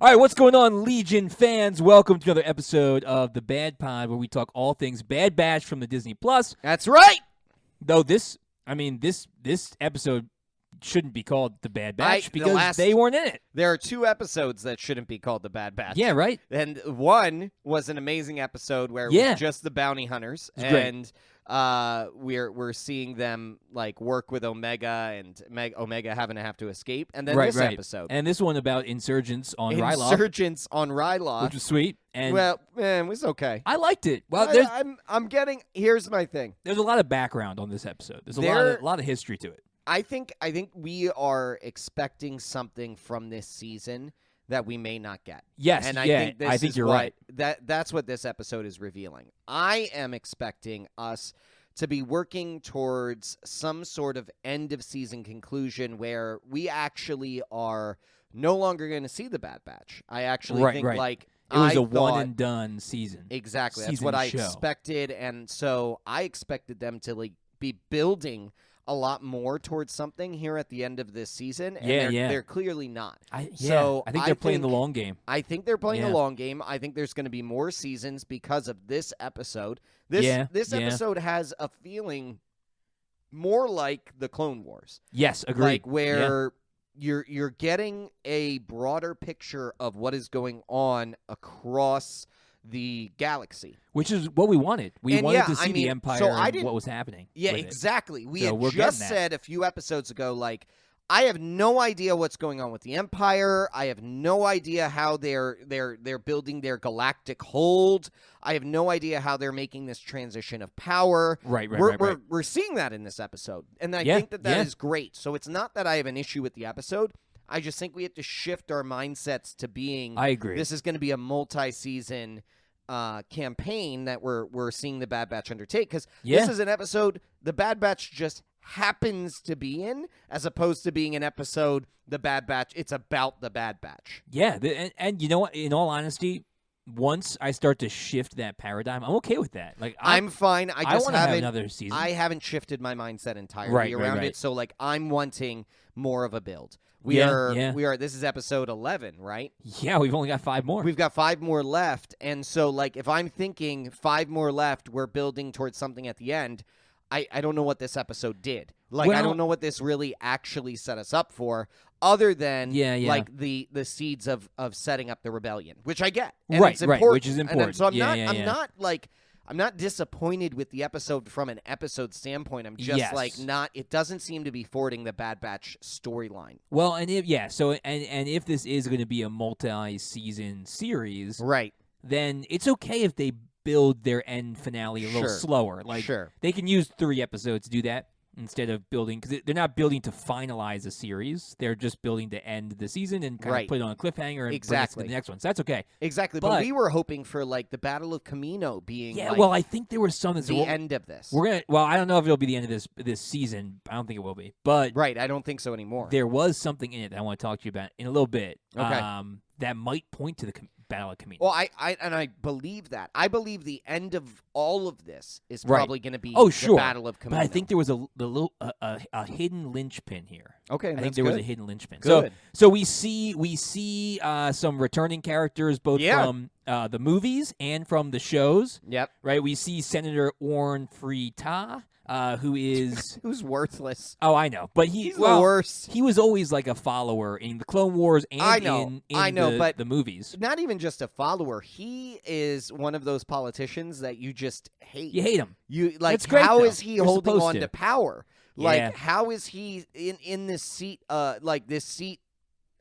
All right, what's going on, Legion fans? Welcome to another episode of The Bad Pod, where we talk all things Bad Batch from the Disney Plus. That's right. Though this episode shouldn't be called The Bad Batch because they weren't in it. There are two episodes that shouldn't be called The Bad Batch. Yeah, right. And one was an amazing episode where it was just the bounty hunters, and we're seeing them like work with Omega and Omega having to have to escape. And then this episode, and this one about insurgents on Ryloth. Insurgents on Ryloth, which was sweet. And it was okay. I liked it. Well, here's my thing. There's a lot of background on this episode. There's a lot of history to it. I think we are expecting something from this season that we may not get. Yes, and I think you're right. That's what this episode is revealing. I am expecting us to be working towards some sort of end of season conclusion where we actually are no longer going to see the Bad Batch. I actually think like it was a one and done season. Exactly. That's what I expected, and so I expected them to be building a lot more towards something here at the end of this season, and they're clearly not. I think they're playing the long game. I think they're playing the long game. I think there's going to be more seasons because of this episode. This episode has a feeling more like the Clone Wars. Yes, agreed. Like where you're getting a broader picture of what is going on across the galaxy, which is what we wanted. We wanted to see the Empire and what was happening. Yeah, exactly. We had just said a few episodes ago, like, I have no idea what's going on with the Empire. I have no idea how they're building their galactic hold. I have no idea how they're making this transition of power. Right. We're seeing that in this episode, and I think that is great. So it's not that I have an issue with the episode. I just think we have to shift our mindsets to being. I agree. This is going to be a multi-season campaign that we're seeing the Bad Batch undertake, because this is an episode the Bad Batch just happens to be in, as opposed to being an episode the Bad Batch. It's about the Bad Batch. Yeah, and you know what? In all honesty, once I start to shift that paradigm, I'm okay with that. Like I'm fine. I want to have another season. I haven't shifted my mindset entirely around it. So like I'm wanting more of a build. We are. This is episode 11, right? Yeah, we've only got 5 more. We've got 5 more left, and so like if I'm thinking 5 more left, we're building towards something at the end. I don't know what this episode did. Like I don't know what this really actually set us up for, other than like the seeds of setting up the rebellion, which I get. And it's important. Which is important. And so I'm not disappointed with the episode from an episode standpoint. I'm just it doesn't seem to be forwarding the Bad Batch storyline. Well, and if this is going to be a multi-season series, right, then it's okay if they build their end finale a little slower. Like they can use 3 episodes to do that instead of building, because they're not building to finalize a series. They're just building to end the season and kind of put it on a cliffhanger and bring us to the next one. So that's okay. Exactly. But we were hoping for like the Battle of Kamino being well, I think there was some that's the end of this. I don't know if it'll be the end of this season. I don't think it will be. But I don't think so anymore. There was something in it that I want to talk to you about in a little bit. Okay. That might point to the Battle of Kamino. Well, I believe that. I believe the end of all of this is probably going to be the Battle of Kamino. But I think there was a hidden linchpin here. Okay, I think there was a hidden linchpin. Good. So we see some returning characters both from the movies and from the shows. Yep. Right. We see Senator Orn Free Taa. Who's worthless. Oh, I know, but he's the worst. He was always like a follower in the Clone Wars and but the movies. Not even just a follower. He is one of those politicians that you just hate. You hate him. You like. That's great, how is he You're holding on to to power? Like, Yeah. how is he in this seat? Like this seat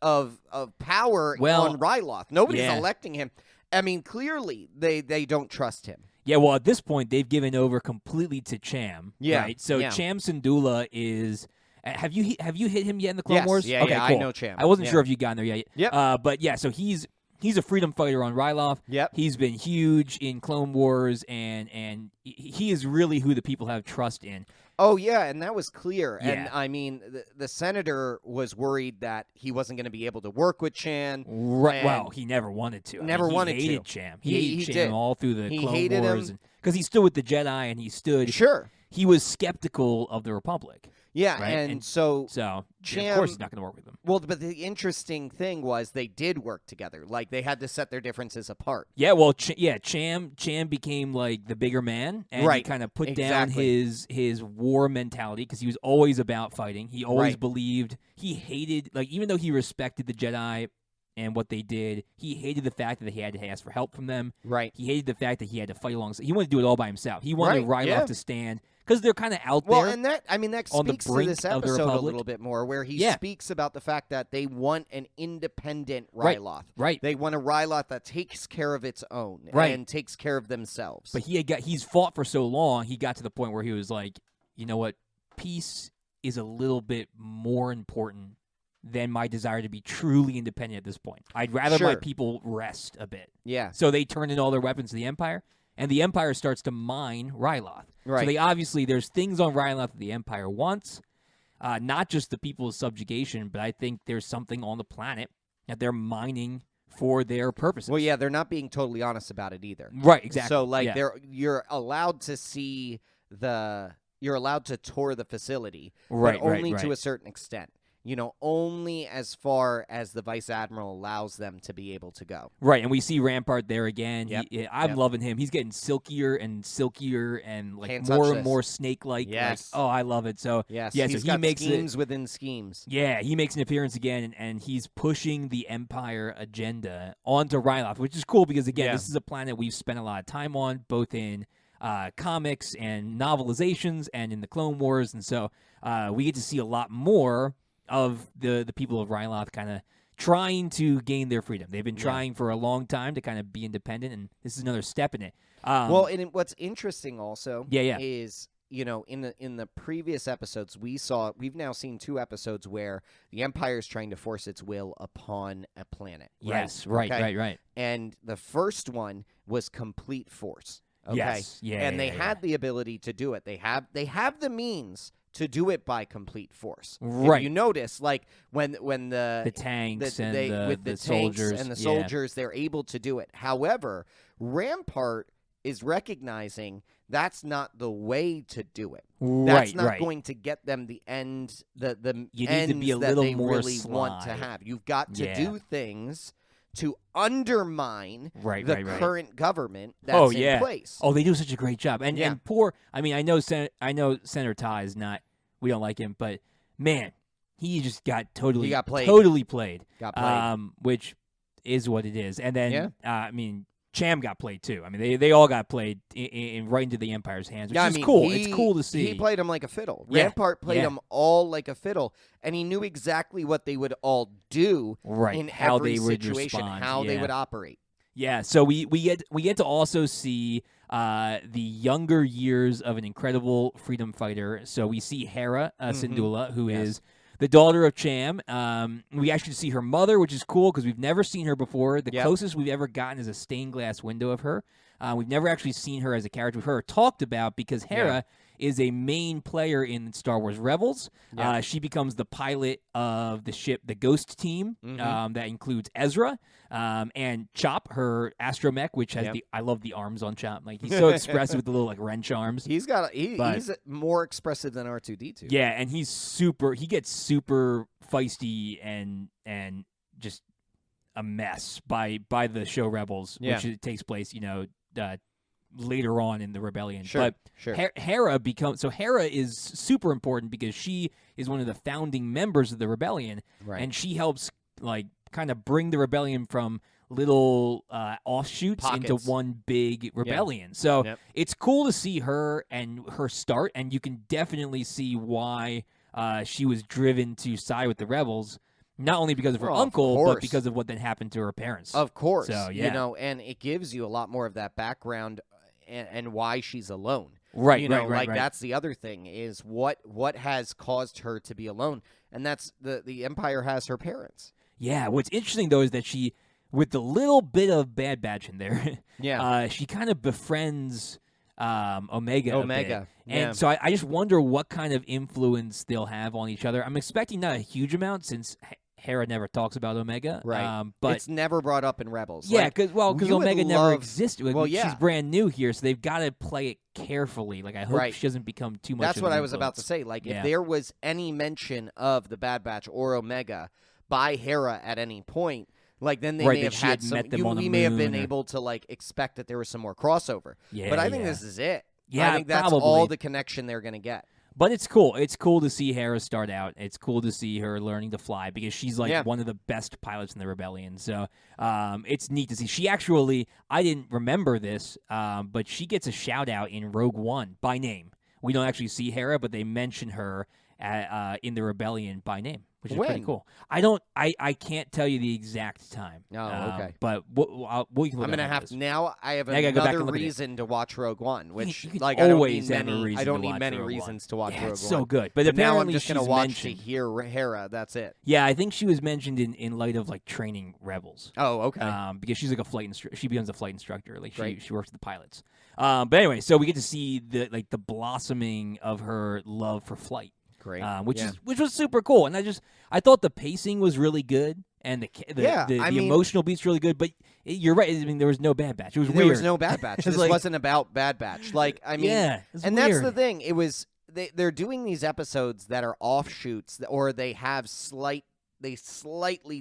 of power on Ryloth. Nobody's electing him. I mean, clearly they don't trust him. Yeah, well, at this point, they've given over completely to Cham. Yeah. Right? So Cham Syndulla is. Have you hit him yet in the Clone Wars? Yeah, okay, cool. I know Cham. I wasn't sure if you got in there yet. Yep. But yeah, so he's a freedom fighter on Ryloth. Yep. He's been huge in Clone Wars, and he is really who the people have trust in. Oh, yeah, and that was clear. Yeah. And, I mean, the senator was worried that he wasn't going to be able to work with Chan. Right. Well, he never wanted to. He hated Cham. He hated Cham all through the Clone Wars. Because he stood with the Jedi, and he stood... Sure. He was skeptical of the Republic. Yeah, right? and so Cham, of course he's not going to work with them. Well, but the interesting thing was they did work together. Like, they had to set their differences apart. Yeah, well, Cham became like the bigger man, and he kind of put down his war mentality because he was always about fighting. He always believed, he hated, like, even though he respected the Jedi and what they did, he hated the fact that he had to ask for help from them. Right. He hated the fact that he had to fight alongside. He wanted to do it all by himself. He wanted Ryloth to stand because they're kind of out there. Well, and that speaks to this episode a little bit more, where he speaks about the fact that they want an independent Ryloth. Right. They want a Ryloth that takes care of its own and takes care of themselves. But he's fought for so long, he got to the point where he was like, you know what, peace is a little bit more important than my desire to be truly independent at this point. I'd rather my people rest a bit. Yeah. So they turn in all their weapons to the Empire, and the Empire starts to mine Ryloth. Right. So there's things on Ryloth that the Empire wants, not just the people's subjugation, but I think there's something on the planet that they're mining for their purposes. Well, yeah, they're not being totally honest about it either. Right, exactly. So, like, you're allowed to see you're allowed to tour the facility, but only to a certain extent. You know, only as far as the Vice Admiral allows them to be able to go. Right, and we see Rampart there again. I'm loving him. He's getting silkier and silkier and like more and more snake-like. Yes. Like, oh, I love it. So he's got schemes within schemes. Yeah, he makes an appearance again, and he's pushing the Empire agenda onto Ryloth, which is cool because, again, this is a planet we've spent a lot of time on, both in comics and novelizations and in the Clone Wars, and so we get to see a lot more of the people of Ryloth kind of trying to gain their freedom. They've been trying for a long time to kind of be independent, and this is another step in it. Well, and what's interesting also is, you know, in the previous episodes we've now seen 2 episodes where the Empire is trying to force its will upon a planet. Yes, right. And the first one was complete force. Okay. Yes. And they had the ability to do it. They have the means to do it by complete force. Right. If you notice, like when the tanks with the soldiers and the soldiers, they're able to do it. However, Rampart is recognizing that's not the way to do it. That's not going to get them the end. You ends need to be a that little they more really want to have. You've got to do things to undermine the current government that's in place. Oh, they do such a great job. And poor, I mean, I know Senator Ty is not, we don't like him, but man, he just got totally played. Which is what it is. And then, I mean, Cham got played too. I mean, they all got played right into the Empire's hands, which is cool. It's cool to see. He played him like a fiddle. Rampart played them all like a fiddle, and he knew exactly what they would all do in how every they would situation, respond. how they would operate. Yeah, so we get to also see the younger years of an incredible freedom fighter. So we see Hera Syndulla, who is the daughter of Cham. We actually see her mother, which is cool because we've never seen her before. The closest we've ever gotten is a stained glass window of her. We've never actually seen her as a character. We've heard her talked about because Hera is a main player in Star Wars Rebels. She becomes the pilot of the ship, the Ghost Team, that includes Ezra and Chop, her astromech, which has I love the arms on Chop. Like, he's so expressive with the little like wrench arms. He's more expressive than R2-D2. Yeah, and he gets super feisty and just a mess by the show Rebels, which takes place, later on in the rebellion. Hera Hera is super important because she is one of the founding members of the rebellion, and she helps like kind of bring the rebellion from little offshoots into one big rebellion. So it's cool to see her and her start, and you can definitely see why she was driven to side with the rebels. Not only because of her uncle, but because of what then happened to her parents. Of course. So, and it gives you a lot more of that background and why she's alone. Right. That's the other thing is what has caused her to be alone. And that's the Empire has her parents. Yeah. What's interesting, though, is that she, with the little bit of Bad Batch in there, she kind of befriends Omega. And so I just wonder what kind of influence they'll have on each other. I'm expecting not a huge amount since Hera never talks about Omega. Right. But it's never brought up in Rebels. Yeah, because Omega never existed. Well, she's brand new here, so they've got to play it carefully. Like, I hope she doesn't become too much. That's what I was about to say. Like, if there was any mention of the Bad Batch or Omega by Hera at any point, like, then they may have had some. We may have been able to, like, expect that there was some more crossover. Yeah, but I think this is it. Yeah, I think that's all the connection they're going to get. But it's cool. It's cool to see Hera start out. It's cool to see her learning to fly because she's like one of the best pilots in the Rebellion. So it's neat to see. She actually, I didn't remember this, but she gets a shout out in Rogue One by name. We don't actually see Hera, but they mention her in the Rebellion by name, which is pretty cool. I can't tell you the exact time. Oh, okay. But I'm gonna have to now. I have another reason to watch Rogue One, which you like always I don't need many reasons to watch Rogue One. It's so good, but apparently now I'm just gonna watch to hear Hera. That's it. Yeah, I think she was mentioned in light of like training rebels. Oh, okay. Because she's like a flight instructor. She becomes a flight instructor. Like she works with the pilots. But anyway, so we get to see the blossoming of her love for flight. Great. Which was super cool, and I thought the pacing was really good, and the emotional beats really good. But you're right. I mean, there was no Bad Batch. It was weird. There was no Bad Batch. This wasn't about Bad Batch. Like, I mean, and that's the thing. It was they're doing these episodes that are offshoots, or they have slightly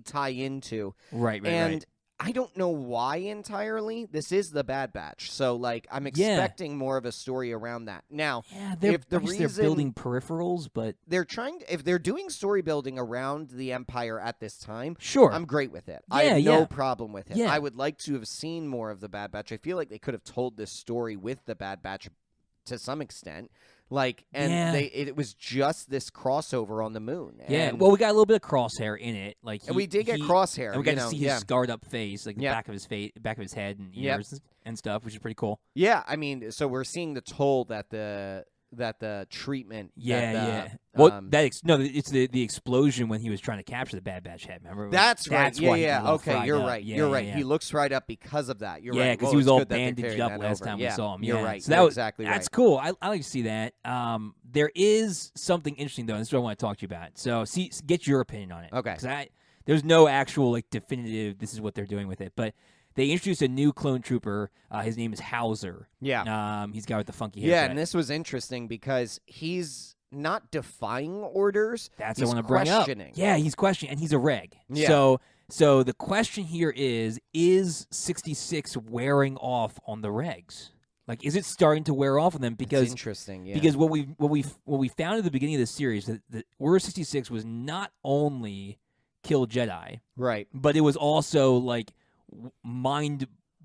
tie into right. I don't know why entirely. This is the Bad Batch, so like I'm expecting more of a story around that. Now, they're building peripherals, but if they're doing story building around the Empire at this time, sure, I'm great with it. I have no problem with it. I would like to have seen more of the Bad Batch. I feel like they could have told this story with the Bad Batch to some extent. Like, and it was just this crossover on the moon. And well, we got a little bit of Crosshair in it. Like, we did get Crosshair. And we got to see his scarred up face, like the back of his face, back of his head and ears and stuff, which is pretty cool. Yeah, I mean, so we're seeing the toll that the treatment. It's the explosion when he was trying to capture the Bad Batch head. Remember? That's right. Okay, you're right. You're right. He looks right up because of that. You're right. Yeah, because he was all bandaged up last time we saw him. You're right. So that was exactly right. That's cool. I like to see that. There is something interesting though, and this is what I want to talk to you about. So, get your opinion on it. Okay. Because there's no actual like definitive. This is what they're doing with it, but. They introduced a new clone trooper. His name is Hauser. Yeah. He's got the funky haircut. Yeah, and this was interesting because he's not defying orders. That's what I want to bring up. Yeah, he's questioning, and he's a reg. Yeah. So the question here is 66 wearing off on the regs? Like, is it starting to wear off on them? Because it's interesting, yeah. Because what we found at the beginning of the series that Order 66 was not only kill Jedi, right, but it was also like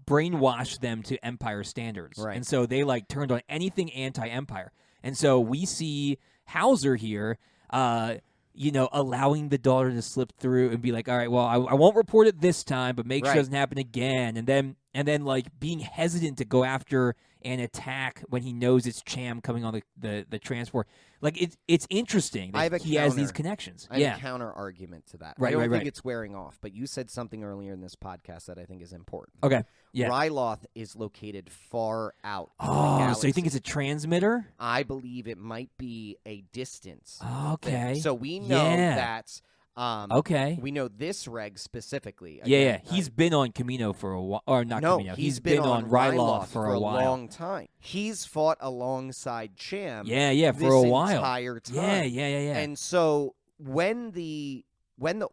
brainwash them to Empire standards. Right. And so they like turned on anything anti-Empire. And so we see Hauser here, allowing the daughter to slip through and be like, all right, well, I won't report it this time, but make sure it doesn't happen again. And then like being hesitant to go after an attack when he knows it's Cham coming on the transport. Like it's interesting that he has these connections. I have a counter argument to that. I don't think it's wearing off, but you said something earlier in this podcast that I think is important. Okay. Yeah. Ryloth is located far out. Oh, so you think it's a transmitter? I believe it might be a distance. Okay. Thing. So we know that. Okay. We know this reg specifically. Again, he's been on Camino for a while, or not Camino. He's been on Ryloth for a while. long time. He's fought alongside Cham. Yeah, for a while. This entire time. Yeah. And so when the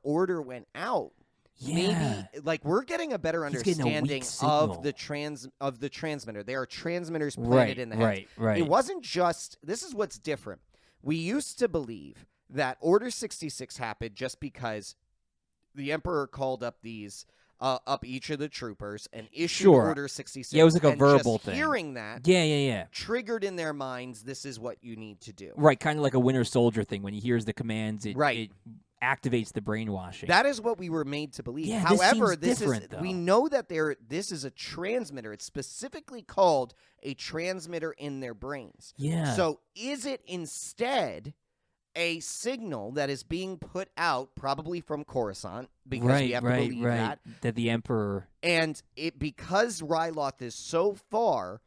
order went out, maybe like we're getting a better understanding of the transmitter. There are transmitters planted in the head. Right. It wasn't just. This is what's different. We used to believe that Order 66 happened just because the Emperor called up each of the troopers and issued Order 66. Yeah, it was like a verbal thing. Hearing that, triggered in their minds, this is what you need to do. Right, kind of like a Winter Soldier thing. When he hears the commands, it activates the brainwashing. That is what we were made to believe. Yeah, however, this is different, though. We know that this is a transmitter. It's specifically called a transmitter in their brains. Yeah. So is it instead a signal that is being put out, probably from Coruscant, because we have to believe that the Emperor, and because Ryloth is so far,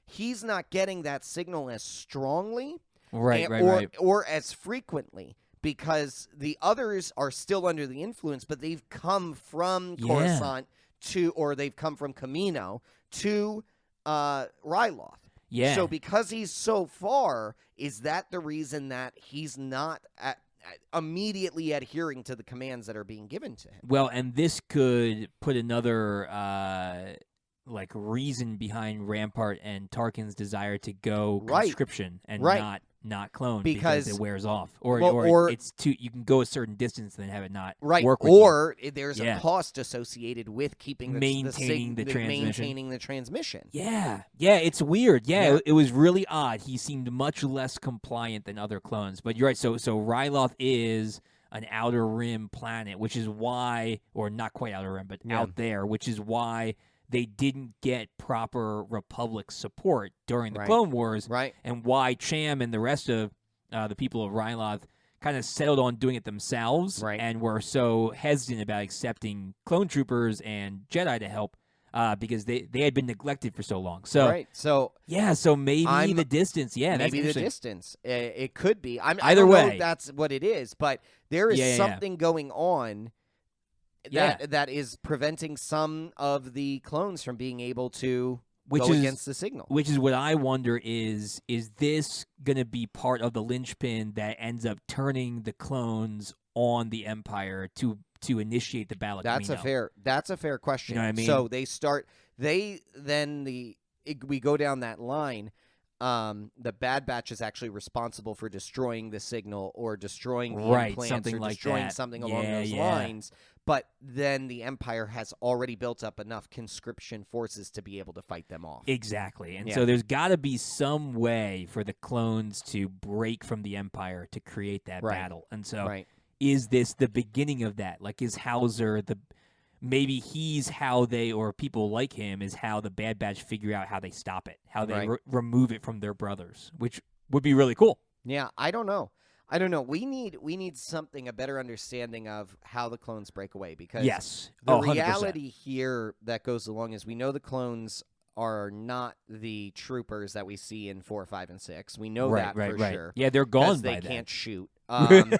he's not getting that signal as strongly, or as frequently, because the others are still under the influence, but they've come from Coruscant or they've come from Kamino to Ryloth. Yeah. So because he's so far, is that the reason that he's not immediately adhering to the commands that are being given to him? Well, and this could put another reason behind Rampart and Tarkin's desire to go conscription and not clone because it wears off, or it's too. You can go a certain distance and then have it not work with you. There's a cost associated with keeping maintaining the transmission. Yeah, it's weird. It was really odd. He seemed much less compliant than other clones. But you're right. So Ryloth is an outer rim planet, which is why, or not quite outer rim, but out there, which is why they didn't get proper Republic support during the Clone Wars, and why Cham and the rest of the people of Ryloth kind of settled on doing it themselves, and were so hesitant about accepting clone troopers and Jedi to help because they had been neglected for so long. So so maybe the distance, maybe the distance. It could be. I Either don't way, know if that's what it is, but there is something going on. That is preventing some of the clones from being able to go against the signal. Which is what I wonder is this going to be part of the linchpin that ends up turning the clones on the Empire to initiate the battle? That's a fair question. You know what I mean? So we go down that line. The Bad Batch is actually responsible for destroying the signal or destroying the implants something or like destroying that. something along those lines. But then the Empire has already built up enough conscription forces to be able to fight them off. Exactly. And so there's got to be some way for the clones to break from the Empire to create that battle. And so is this the beginning of that? Like, is Hauser maybe he's how they, or people like him, is how the Bad Batch figure out how they stop it, how they remove it from their brothers, which would be really cool. Yeah, I don't know. We need a better understanding of how the clones break away, because the reality here that goes along is we know the clones are not the troopers that we see in 4, 5, and 6. We know that for sure. Yeah, they're gone by then. They can't shoot. And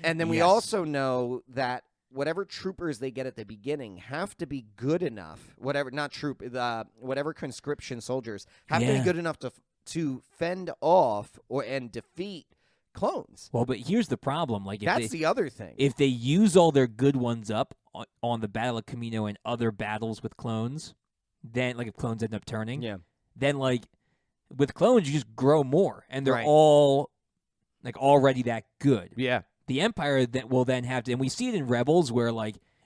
then we also know that whatever troopers they get at the beginning have to be good enough. Whatever conscription soldiers have to be good enough to fend off and defeat clones. Well, but here's the problem. Like, that's the other thing. If they use all their good ones up on the Battle of Kamino and other battles with clones, then if clones end up turning, then with clones you just grow more, and they're all already that good. Yeah. The Empire that will then have to, and we see it in Rebels where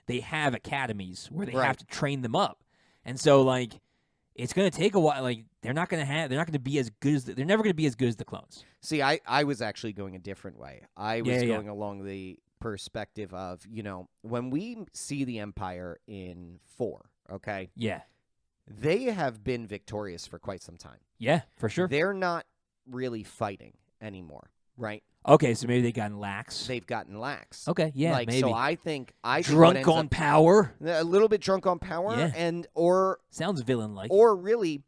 they have academies where they have to train them up, and so it's going to take a while. They're not going to be as good as they're never going to be as good as the clones. See, I was actually going a different way. I was going along the perspective of, when we see the Empire in 4, they have been victorious for quite some time. Yeah, for sure. They're not really fighting anymore, right? Okay, so maybe they've gotten lax. Okay, yeah, maybe. So I think drunk on power, a little bit drunk on power, or sounds villain-like, or really,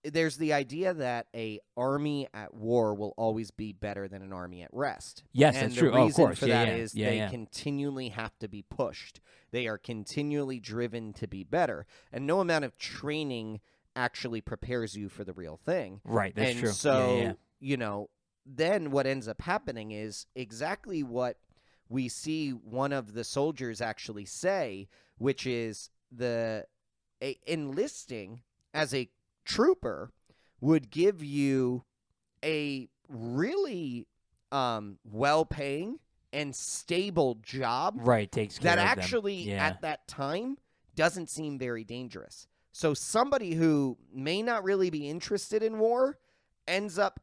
there's the idea that a army at war will always be better than an army at rest. Yes, that's true. And the reason for that is they continually have to be pushed. They are continually driven to be better, and no amount of training actually prepares you for the real thing. Right, that's true. So, then what ends up happening is exactly what we see one of the soldiers actually say, which is enlisting as a trooper would give you a really well-paying and stable job. Right, takes care that of actually them. at that time doesn't seem very dangerous. So somebody who may not really be interested in war ends up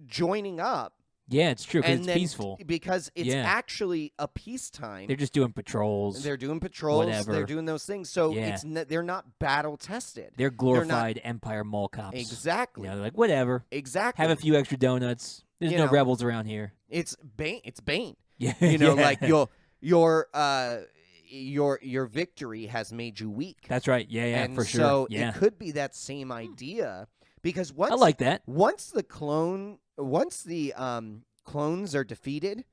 joining up. Yeah, it's true, because it's peaceful. Because it's actually a peacetime. They're just doing patrols. They're doing patrols. Whatever. They're doing those things. So they're not battle-tested. They're glorified Empire mall cops. Exactly. They're like, whatever. Exactly. Have a few extra donuts. There's no rebels around here. It's Bane. Yeah. Your victory has made you weak. That's right. Yeah, and for sure. So it could be that same idea, because I like that. Once the clone clones are defeated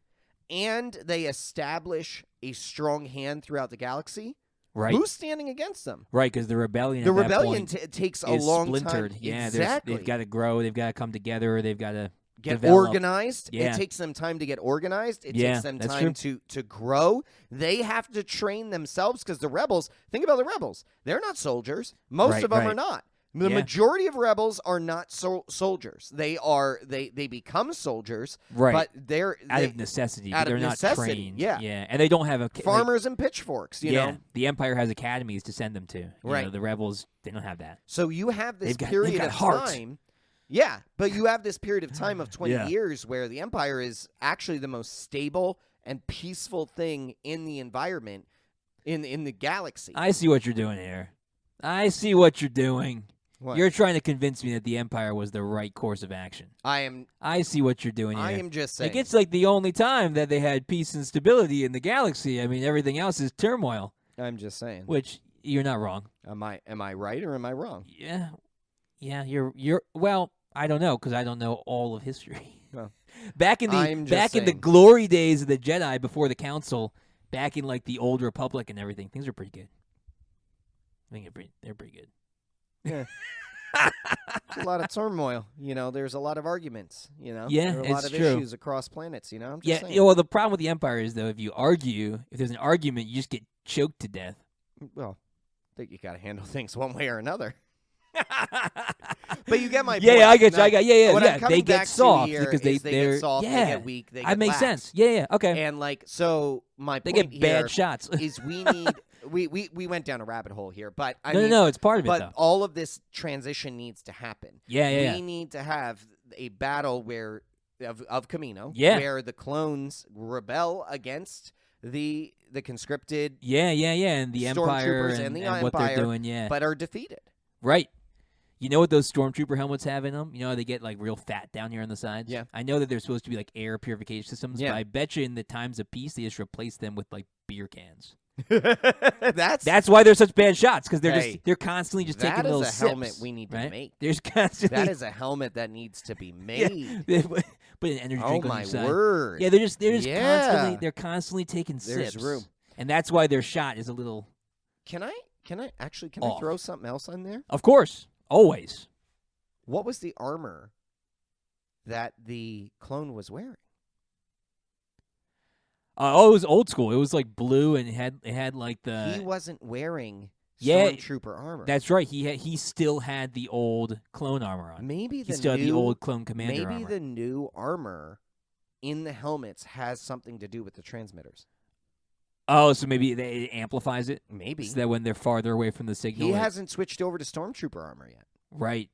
and they establish a strong hand throughout the galaxy, right? Who's standing against them? Right, because the rebellion. The rebellion takes a long splintered. time. Yeah, exactly. They've got to grow. They've got to come together. They've got to get develop. organized. Yeah. It takes them time to get organized. It takes them time to grow. They have to train themselves because the rebels, think about the rebels. They're not soldiers. Most of them are not. The majority of rebels are not soldiers. They become soldiers, right? But they're out of necessity. But they're not trained. Yeah, and they don't have farmers and pitchforks. You know, the Empire has academies to send them to. You know, the rebels, they don't have that. So you have this period of time. Yeah, but you have this period of time of 20 years where the Empire is actually the most stable and peaceful thing in the environment in the galaxy. I see what you're doing here. I see what you're doing. What? You're trying to convince me that the Empire was the right course of action. I see what you're doing here. I am just saying. It's like the only time that they had peace and stability in the galaxy. I mean, everything else is turmoil. I'm just saying. Which you're not wrong. Am I right or am I wrong? Yeah. You're well, I don't know because I don't know all of history. Well, back in the glory days of the Jedi before the Council, back in like the old Republic and everything, things are pretty good. I think they're pretty good. Yeah. It's a lot of turmoil, you know. There's a lot of arguments, you know. Yeah, there are a lot of issues across planets, you know. I'm just saying. Well, the problem with the Empire is though, if there's an argument, you just get choked to death. Well, I think you got to handle things one way or another. But you get my point. Yeah, I get you. Now, they get soft because they get soft, they get weak, they get that makes lax. sense. Yeah, okay. And like, so my they point get bad shots. is we need. We went down a rabbit hole here, but no, it's part of it. But all of this transition needs to happen. Yeah. We need to have a battle of Kamino, where the clones rebel against the conscripted, and the Empire and what they're doing, but are defeated. Right. You know what those stormtrooper helmets have in them? You know they get like real fat down here on the sides. Yeah. I know that they're supposed to be like air purification systems, but I bet you in the times of peace they just replace them with like beer cans. That's why they're such bad shots because they're constantly just taking little sips. That is a helmet we need to make. There's constantly that is a helmet that needs to be made. Put an energy drink on your side. Oh my word! Yeah, they're constantly taking sips. There's room, and that's why their shot is a little. Can I throw something else in there? Of course, always. What was the armor that the clone was wearing? It was old school. It was like blue, and it had like the. He wasn't wearing stormtrooper armor. That's right. He still had the old clone armor on. Maybe he still had the old clone commander armor. Maybe the new armor in the helmets has something to do with the transmitters. Oh, so maybe it amplifies it. Maybe so that when they're farther away from the signal, he hasn't switched over to stormtrooper armor yet. Right.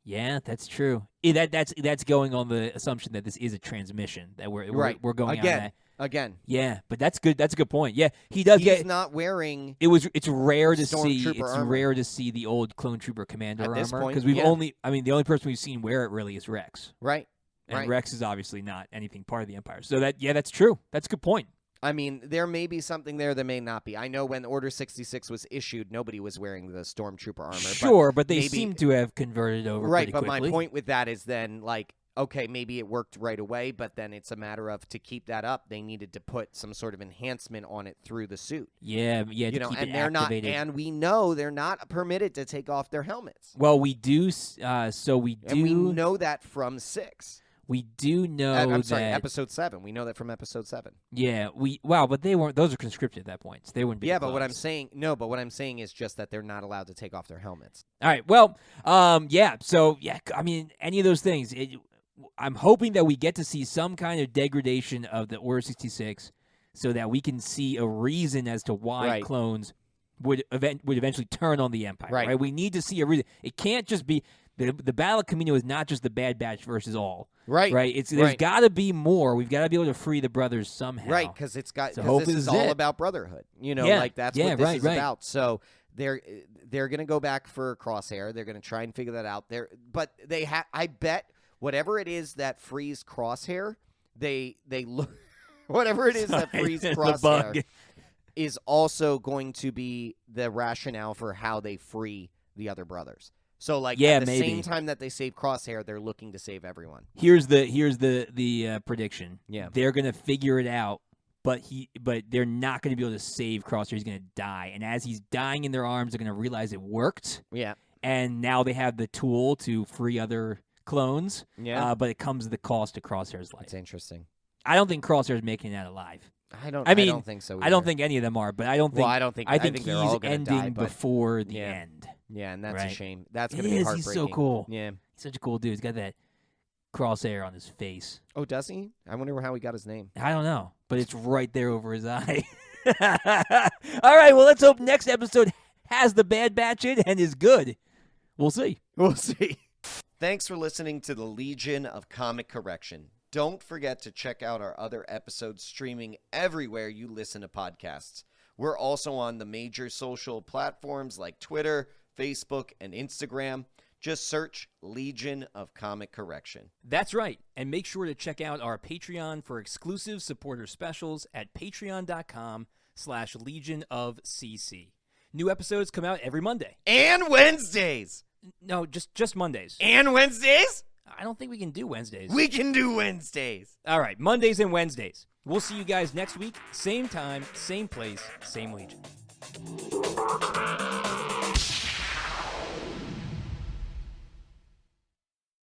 Yeah, that's true. That's going on the assumption that this is a transmission that we're going again. On that. Again. Yeah, but that's good. That's a good point. Yeah, he does He's not wearing. It's rare to see. It's rare to see the old clone trooper commander armor because the only person we've seen wear it really is Rex. Right. And Rex is obviously not anything part of the Empire. So that's true. That's a good point. I mean, there may be something there, there may not be. I know when Order 66 was issued, nobody was wearing the stormtrooper armor. Sure, but they seem to have converted over pretty quickly. Right, but my point with that is then, like, okay, maybe it worked right away, but then it's a matter of, to keep that up, they needed to put some sort of enhancement on it through the suit. Yeah, you know, keep and it they're activated. not, and we know they're not permitted to take off their helmets. Well, we do, and we know that from 6. We do know I'm sorry, Episode 7. We know that from Episode 7. Yeah, but they weren't. Those are conscripted at that point. So they wouldn't be. Yeah, but what I'm saying is just that they're not allowed to take off their helmets. All right. Well, yeah. So yeah, I mean, any of those things. I'm hoping that we get to see some kind of degradation of the Order 66, so that we can see a reason as to why clones would eventually turn on the Empire. Right. We need to see a reason. It can't just be. The Battle of Kamino is not just the Bad Batch versus all. Right. There's got to be more. We've got to be able to free the brothers somehow. Right, because this is all about brotherhood. You know, like that's what this is about. So they're going to go back for Crosshair. They're going to try and figure that out. But I bet whatever it is that frees Crosshair, they look whatever it is that frees Crosshair is also going to be the rationale for how they free the other brothers. So at the same time that they save Crosshair, they're looking to save everyone. Here's the prediction. Yeah, they're gonna figure it out, but they're not gonna be able to save Crosshair. He's gonna die, and as he's dying in their arms, they're gonna realize it worked. Yeah, and now they have the tool to free other clones. Yeah, but it comes at the cost of Crosshair's life. It's interesting. I don't think Crosshair's making that alive. I don't think so either. I don't think any of them are, but I don't think. Well, I think he's they're all gonna ending die, before the end. Yeah, and that's a shame. That's going to be heartbreaking. He's so cool. Yeah. He's such a cool dude. He's got that crosshair on his face. Oh, does he? I wonder how he got his name. I don't know, but it's right there over his eye. All right, well, let's hope next episode has the Bad Batch in and is good. We'll see. We'll see. Thanks for listening to the Legion of Comic Correction. Don't forget to check out our other episodes streaming everywhere you listen to podcasts. We're also on the major social platforms like Twitter, Facebook, and Instagram. Just search Legion of Comic Correction. That's right. And make sure to check out our Patreon for exclusive supporter specials at patreon.com/Legion of CC. New episodes come out every Monday. And Wednesdays. No, just Mondays. And Wednesdays? I don't think we can do Wednesdays. We can do Wednesdays. All right, Mondays and Wednesdays. We'll see you guys next week. Same time, same place, same Legion.